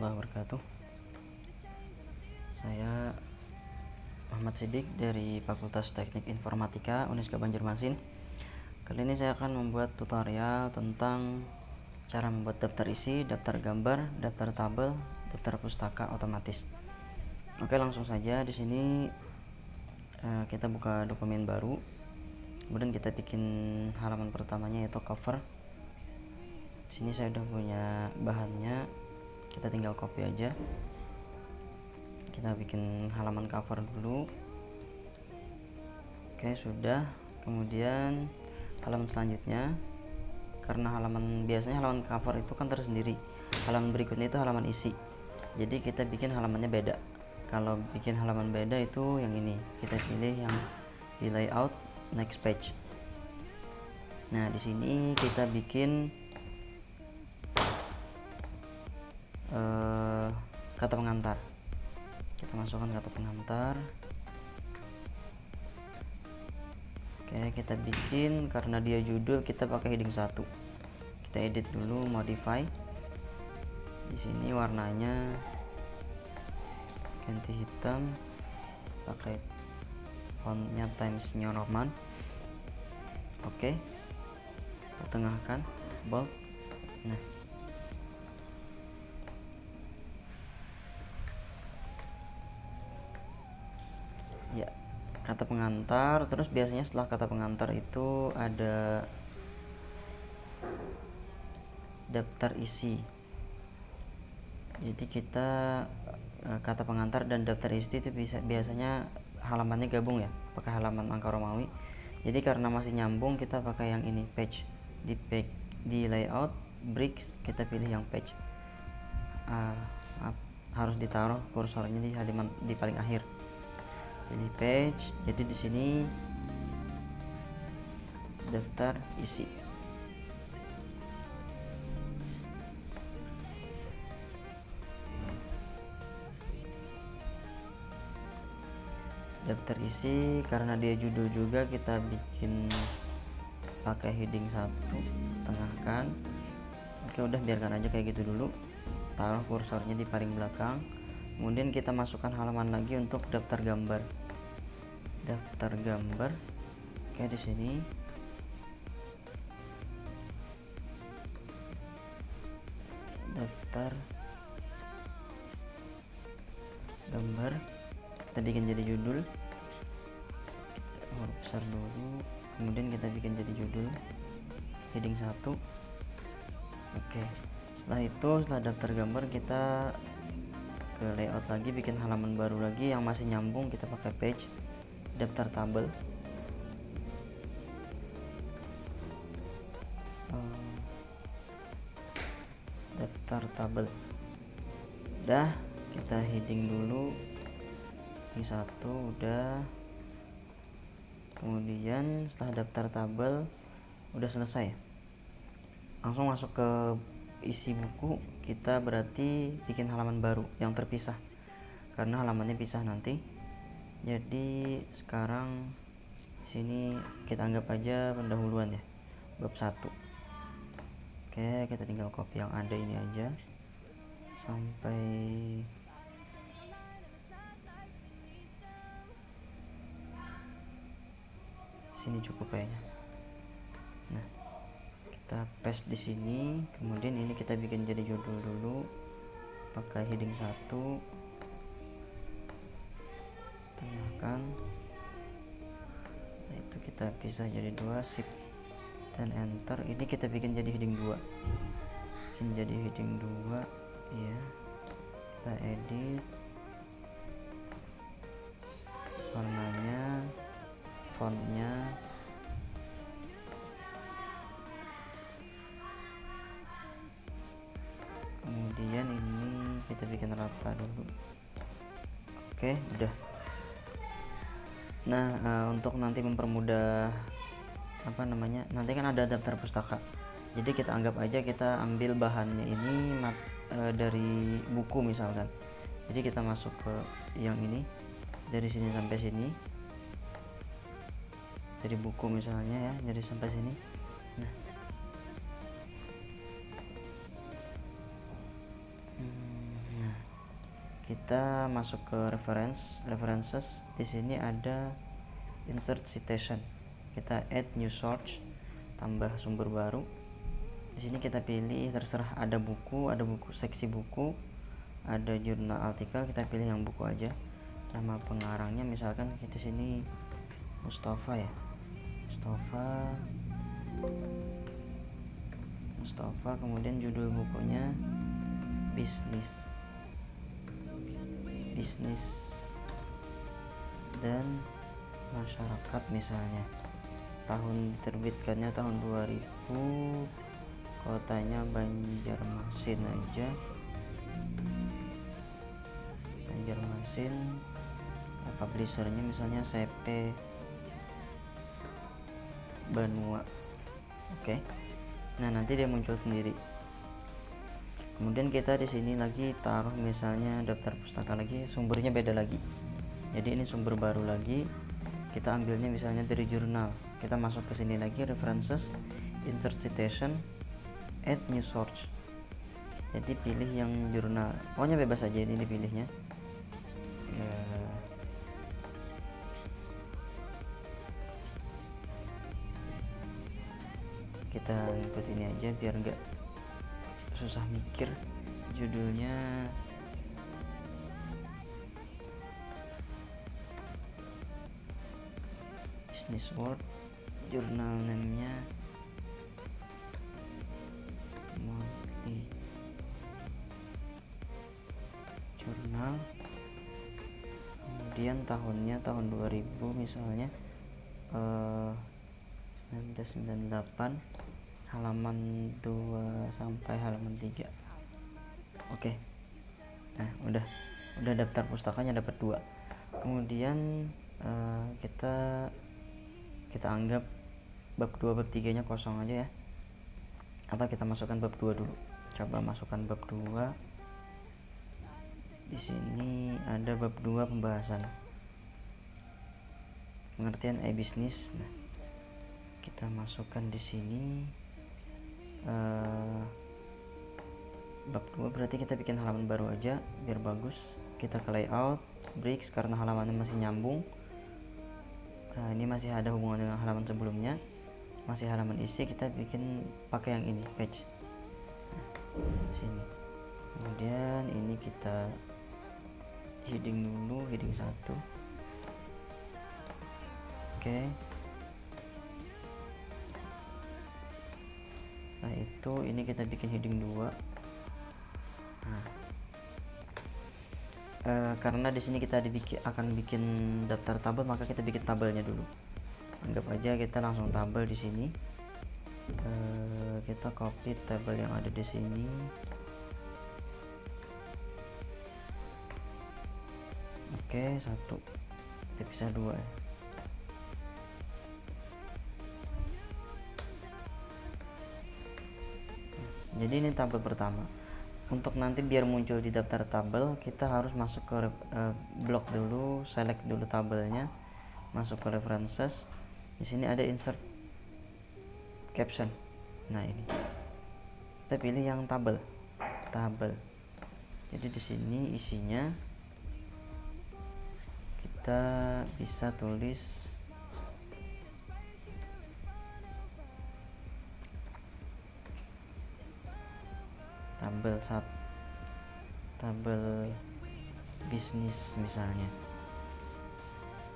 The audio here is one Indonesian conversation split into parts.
warahmatullahi wabarakatuh. Saya Muhammad Siddiq dari Fakultas Teknik Informatika Uniska Banjarmasin. Kali ini saya akan membuat tutorial tentang cara membuat daftar isi, daftar gambar, daftar tabel, daftar pustaka otomatis. Oke, langsung saja. Di sini kita buka dokumen baru, kemudian kita bikin halaman pertamanya yaitu cover. Di sini saya udah punya bahannya, kita tinggal copy aja. Kita bikin halaman cover dulu. Oke, sudah. Kemudian halaman selanjutnya, karena biasanya halaman cover itu kan tersendiri, halaman berikutnya itu halaman isi, jadi kita bikin halamannya beda. Kalau bikin halaman beda itu yang ini, kita pilih yang di layout next page. Nah, di sini kita bikin kata pengantar. Kita masukkan kata pengantar. Oke, kita bikin, karena dia judul, kita pakai heading 1. Kita edit dulu, modify. Di sini warnanya ganti hitam, pakai fontnya Times New Roman. Oke, kita tengahkan, bold. Nah, ya, kata pengantar. Terus biasanya setelah kata pengantar itu ada daftar isi. Jadi kita kata pengantar dan daftar isi itu biasanya halamannya gabung ya, pakai halaman angka Romawi. Jadi karena masih nyambung, kita pakai yang ini, page. Di layout bricks kita pilih yang page. Harus ditaruh kursornya di halaman di paling akhir. Pilih page. Jadi di sini daftar isi. Daftar isi, karena dia judul juga, kita bikin pakai heading 1, tengahkan. Oke, udah, biarkan aja kayak gitu dulu. Taruh kursornya di paling belakang. Kemudian kita masukkan halaman lagi untuk daftar gambar. Daftar gambar. Oke, di sini daftar gambar, kita bikin jadi judul, huruf besar dulu, kemudian kita bikin jadi judul heading 1. Oke, setelah daftar gambar, kita ke layout lagi, bikin halaman baru lagi yang masih nyambung. Kita pakai page, daftar tabel. Daftar tabel. Udah, kita heading dulu. Ini 1 udah. Kemudian setelah daftar tabel udah selesai, langsung masuk ke isi buku. Kita berarti bikin halaman baru yang terpisah, karena halamannya pisah nanti. Jadi sekarang sini kita anggap aja pendahuluan ya, bab 1. Oke, kita tinggal copy yang ada ini aja sampai sini cukup kayaknya. Nah, kita paste di sini. Kemudian ini kita bikin jadi judul dulu, pakai heading 1, tengahkan. Nah, itu kita pisah jadi 2, shift dan enter. Ini kita bikin jadi heading 2. Bikin jadi heading 2 ya. Kita edit warnanya, fontnya, kemudian ini kita bikin rata dulu. Oke, udah. Nah, untuk nanti mempermudah nanti kan ada daftar pustaka, jadi kita anggap aja kita ambil bahannya ini dari buku misalkan. Jadi kita masuk ke yang ini, dari sini sampai sini, dari buku misalnya ya, jadi sampai sini. Nah, kita masuk ke references. Di sini ada insert citation, kita add new source, tambah sumber baru. Di sini kita pilih, terserah, ada buku, seksi buku, ada jurnal artikel, kita pilih yang buku aja. Nama pengarangnya misalkan kita sini Mustafa ya, Mustafa, kemudian judul bukunya bisnis dan masyarakat misalnya. Tahun diterbitkannya tahun 2000, kotanya Banjarmasin aja, Banjarmasin. Publishernya misalnya CP Banua. Oke. Nah, nanti dia muncul sendiri. Kemudian kita di sini lagi taruh misalnya daftar pustaka lagi, sumbernya beda lagi. Jadi ini sumber baru lagi. Kita ambilnya misalnya dari jurnal. Kita masuk ke sini lagi, references, insert citation, add new source. Jadi pilih yang jurnal. Pokoknya bebas aja ini dipilihnya. Kita ikut ini aja biar enggak susah mikir. Judulnya Business World, jurnal name-nya Monthly Journal, kemudian tahunnya tahun 2000 misalnya, 1998, halaman 2 sampai halaman 3. Oke. Nah, udah daftar pustakanya dapat 2. Kemudian kita anggap bab 2 bab 3 nya kosong aja ya, atau kita masukkan bab 2 dulu. Coba masukkan bab 2. Di sini ada bab 2 pembahasan pengertian e-bisnis. Nah, kita masukkan di sini bab 2, berarti kita bikin halaman baru aja biar bagus. Kita ke layout, bricks, karena halamannya masih nyambung. Nah, ini masih ada hubungan dengan halaman sebelumnya, masih halaman isi, kita bikin pakai yang ini, page. Nah, sini. Kemudian ini kita heading dulu, heading 1. Oke. Nah, itu ini kita bikin heading 2. Nah, karena di sini kita akan bikin daftar tabel, maka kita bikin tabelnya dulu. Anggap aja kita langsung tabel di sini. Kita copy tabel yang ada di sini. Oke, 1. Kita bisa 2 ya. Jadi ini tabel pertama. Untuk nanti biar muncul di daftar tabel, kita harus masuk ke blok dulu, select dulu tabelnya, masuk ke references. Di sini ada insert caption. Nah, ini kita pilih yang tabel. Jadi di sini isinya kita bisa tulis tabel bisnis misalnya.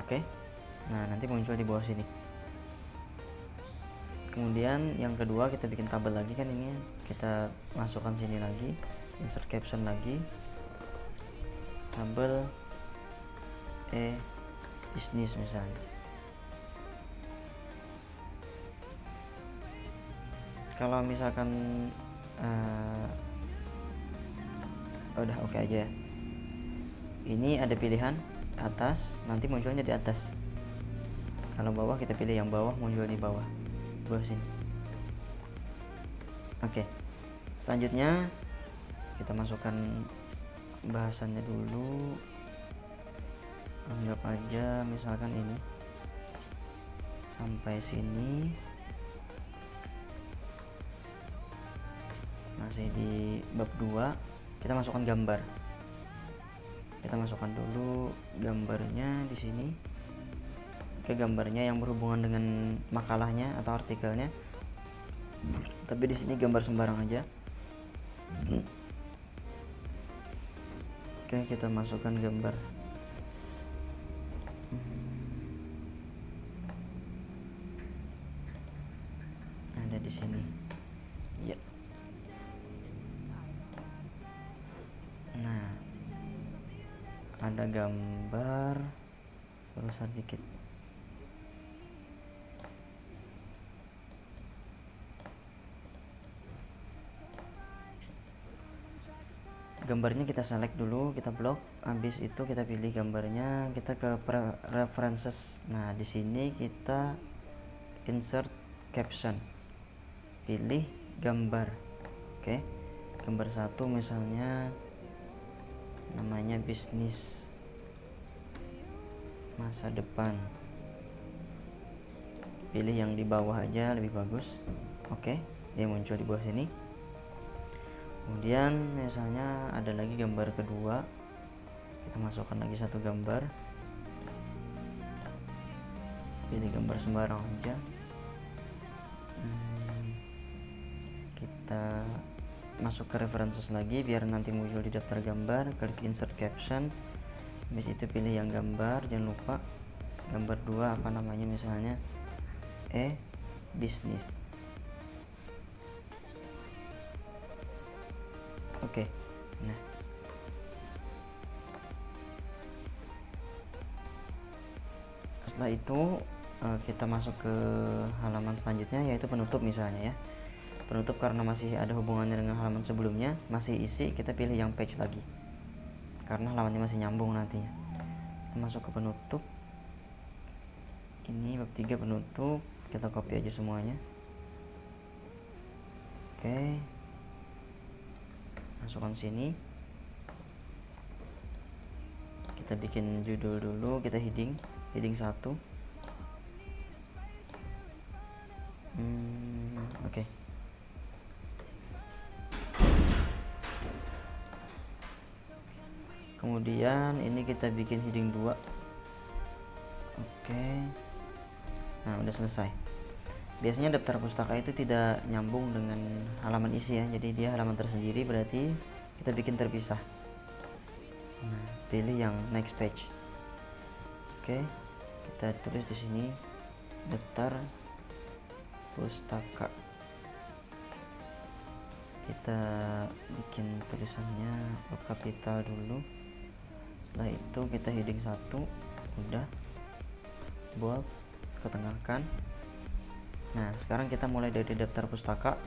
Oke. Nah, nanti muncul di bawah sini. Kemudian yang kedua kita bikin tabel lagi, kan ini kita masukkan sini lagi, insert caption lagi, tabel bisnis misalnya. Kalau misalkan udah oke aja. Ini ada pilihan atas, nanti munculnya di atas. Kalau bawah kita pilih yang bawah, muncul di bawah sini. Oke. Selanjutnya kita masukkan bahasannya dulu. Anggap aja misalkan ini sampai sini. Masih di bab 2, kita masukkan gambar. Kita masukkan dulu gambarnya di sini, ke gambarnya yang berhubungan dengan makalahnya atau artikelnya, tapi di sini gambar sembarang aja. Oke, kita masukkan gambar. Ada di sini. Ya. Nah, ada gambar besar dikit. Gambarnya kita select dulu, kita blok. Habis itu kita pilih gambarnya, kita ke preferences. Nah, di sini kita insert caption. Pilih gambar. Oke. Gambar 1 misalnya namanya bisnis masa depan. Pilih yang di bawah aja, lebih bagus. Oke, dia muncul di bawah sini. Kemudian misalnya ada lagi gambar kedua, kita masukkan lagi satu gambar. Pilih gambar sembarang aja. Kita masuk ke references lagi biar nanti muncul di daftar gambar. Klik insert caption. Habis itu pilih yang gambar, jangan lupa gambar 2 apa namanya, misalnya bisnis. Oke. Nah, setelah itu kita masuk ke halaman selanjutnya, yaitu penutup misalnya ya. Penutup karena masih ada hubungannya dengan halaman sebelumnya, masih isi, kita pilih yang page lagi karena halamannya masih nyambung nantinya. Kita masuk ke penutup. Ini bab 3 penutup, kita copy aja semuanya. Oke, masukkan sini. Kita bikin judul dulu, kita heading 1. Oke. Kemudian ini kita bikin heading 2. Oke. Nah, udah selesai. Biasanya daftar pustaka itu tidak nyambung dengan halaman isi ya, jadi dia halaman tersendiri, berarti kita bikin terpisah. Nah, pilih yang next page. Oke, kita tulis di sini daftar pustaka. Kita bikin tulisannya kapital dulu. Setelah itu kita heading 1, udah, bold, ketengahkan. Nah, sekarang kita mulai dari daftar pustaka.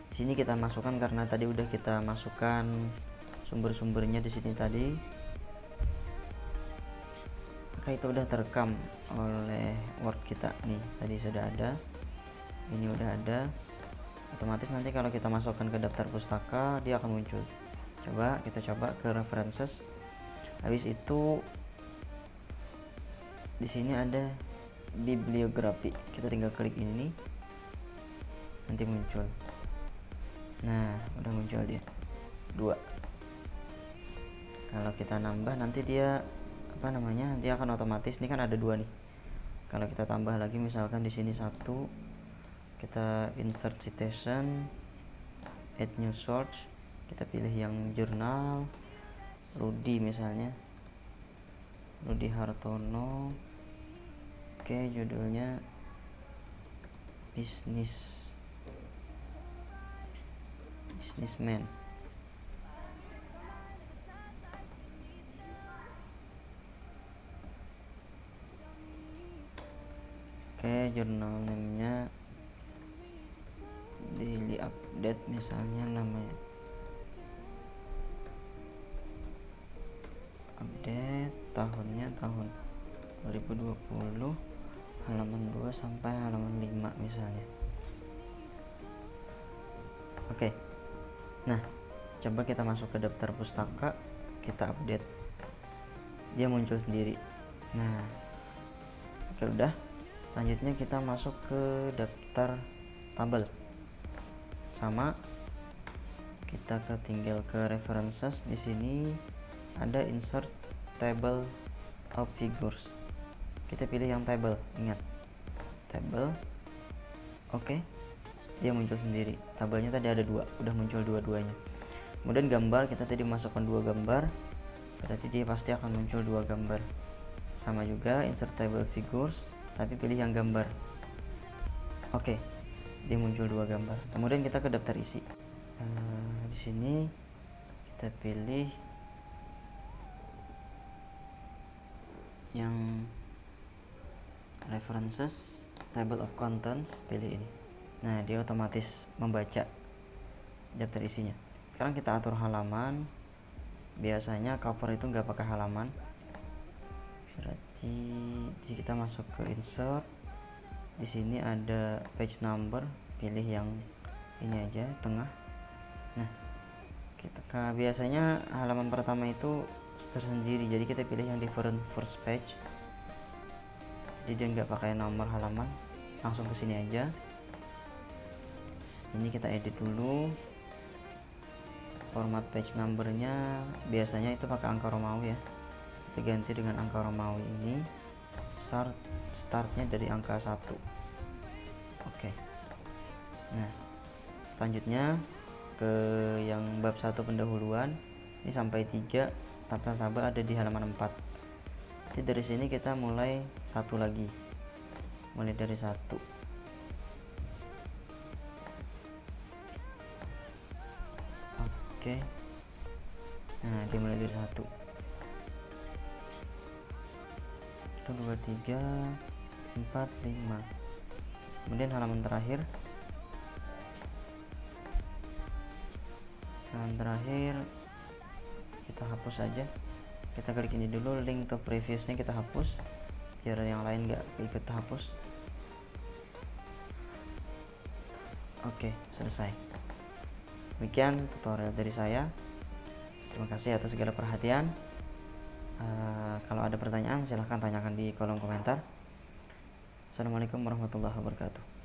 Di sini kita masukkan karena tadi udah kita masukkan sumber-sumbernya di sini tadi. Maka itu udah terekam oleh Word kita nih. Tadi sudah ada. Ini udah ada. Otomatis nanti kalau kita masukkan ke daftar pustaka, dia akan muncul. Coba kita coba ke references. Habis itu di sini ada bibliografi, kita tinggal klik ini, nanti muncul. Nah, udah muncul dia 2. Kalau kita nambah nanti dia dia akan otomatis. Ini kan ada 2 nih. Kalau kita tambah lagi misalkan di sini 1, kita insert citation, add new source, kita pilih yang jurnal Rudi misalnya, Rudi Hartono. Oke, judulnya businessman. Oke, jurnal namanya daily update misalnya, namanya update, tahunnya tahun 2020, halaman 2 sampai halaman 5 misalnya. Oke. Nah, coba kita masuk ke daftar pustaka, kita update, dia muncul sendiri. Nah, oke, udah. Selanjutnya kita masuk ke daftar tabel. Sama, kita tinggal ke references di sini, ada insert table of figures. Kita pilih yang table, ingat table. Oke, dia muncul sendiri. Tabelnya tadi ada 2, udah muncul dua-duanya. Kemudian gambar, kita tadi masukkan 2 gambar, berarti dia pasti akan muncul 2 gambar. Sama juga insert table figures, tapi pilih yang gambar. Oke, dia muncul 2 gambar. Kemudian kita ke daftar isi. Di sini kita pilih yang references, table of contents, pilih ini. Nah, dia otomatis membaca daftar isinya. Sekarang kita atur halaman. Biasanya cover itu nggak pakai halaman, berarti kita masuk ke insert. Di sini ada page number, pilih yang ini aja, tengah. Nah, biasanya halaman pertama itu tersendiri, jadi kita pilih yang different first page. Jadi dia nggak pakai nomor halaman, langsung ke sini aja. Ini kita edit dulu. Format page numbernya biasanya itu pakai angka Romawi ya, kita ganti dengan angka Romawi ini. Startnya dari angka 1. Oke. Nah, selanjutnya ke yang bab 1 pendahuluan, ini sampai 3 tabel ada di halaman 4. Jadi dari sini kita mulai 1 lagi, mulai dari 1. Oke. Nah, dimulai dari 1. 1, 2, 3, 4, 5. Kemudian halaman terakhir. Kita hapus saja. Kita klik ini dulu, link to previousnya kita hapus biar yang lain nggak ikut hapus. Oke, selesai. Demikian tutorial dari saya. Terima kasih atas segala perhatian. Kalau ada pertanyaan silahkan tanyakan di kolom komentar. Assalamualaikum warahmatullahi wabarakatuh.